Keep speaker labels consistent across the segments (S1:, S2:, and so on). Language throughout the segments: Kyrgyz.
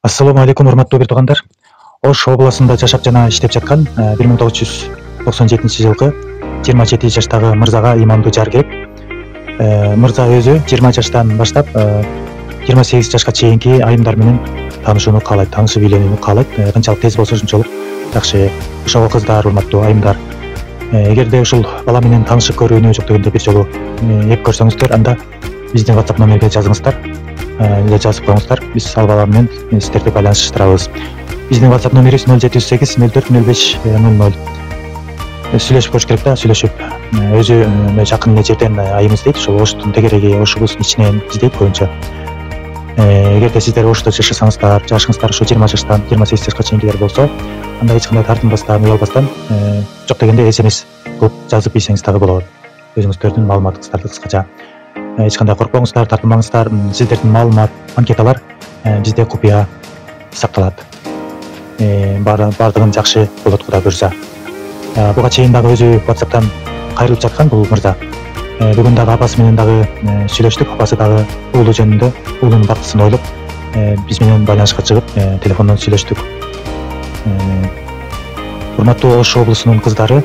S1: Assalamu алейкум, урматтуу бир туугандар. Ош областында жашап жана иштеп жаткан 1997 жылкы 27 жаштагы мырзага имамдуу жар керек. Мырза өзү 20 жаштан баштап 28 жашка чейинки айымдар менен таанышууну каалайт, таанышып үйлөнүүнү каалайт. Канчалык тез болсо ошончолук жакшы. Ошого кыздар, урматтуу айымдар, эгерде ушул бала менен таанышып көрүүнү жок дегенде бир жолу эп көрсөңүздөр, анда биздин WhatsApp номерге жазыңыздар. Жазып коюңуздар, биз ал бала менен сиздерди байланыштырабыз. Биздин WhatsApp номерибиз 0708 04 05 00. Сүйлөшүп көрүш керек да, сүйлөшүп өзү жакын эле жерден айым издейт, ошол Оштун тегереги, Ошубуздун ичинен издейт көбүнчө. Эгерде сиздер Ошто жашасаңыздар, жашыңыздар ошо 20 жаштан 28 жашка чейинкилер болсо, анда эч кандай тартынбастан, уялбастан, жок дегенде SMS кылып жазып ийсеңиз дагы болот. Өзүңүздөрдүн маалыматыңыздарды кыскача. Эч кандай коркпоңуздар, тартынбаңыздар. Сиздердин маалымат, анкеталар бизде купуя сакталат. Бардыгын жакшы болот, Кудай буйрса. Буга чейин дагы өзү WhatsApp'тан кайрылып жаткан бул мырза. Бүгүн дагы апасы менен дагы сүйлөштүк. Апасы дагы уулу жөнүндө, уулунун бактысын ойлоп, биз менен байланышка чыгып, телефондон сүйлөштүк. Урматтуу Ош облусунун кыздары,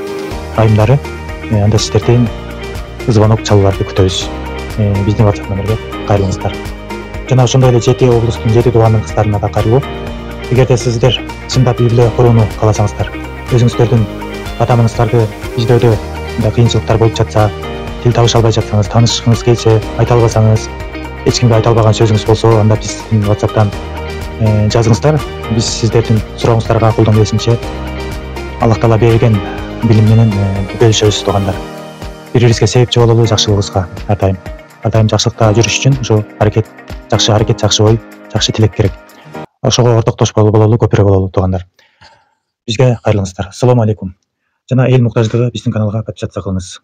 S1: айымдары, анда сиздердин звонок чалууларды күтөбүз. Биздин WhatsApp номерге кайрылыңыздар. Жана ошондой эле жети облустун жети тууганын кыздарына да кайрылуу. Эгерде сиздер чындап үй бүлө курууну кааласаңыздар, өзүңүздөрдүн ата-анаңыздарды издөөдө кыйынчылыктар болуп жатса, тил табыша албай жатсаңыз, таанышкыңыз келсе, айта албасаңыз, эч кимге айта албаган сөзүңүз болсо, анда биздин WhatsApp'тан жазыңыздар. Биз сиздердин сурооңуздарга колдон келишинче Аллах Таала берген билим менен бөлүшөбүз, туугандар. Бири-бирибизге себепчи бололу жакшылыгыбызга ар дайым. Ар дайым жакшылыкта жүрүш үчүн ошо жакшы аракет, жакшы ой, жакшы тилек керек. Ошого ортоктош бололу, көпүрө бололу, туугандар. Бизге кайрылыңыздар. Ассаламу алейкум. Жана эл муктаждыгы биздин каналга подписаться кылыңыз.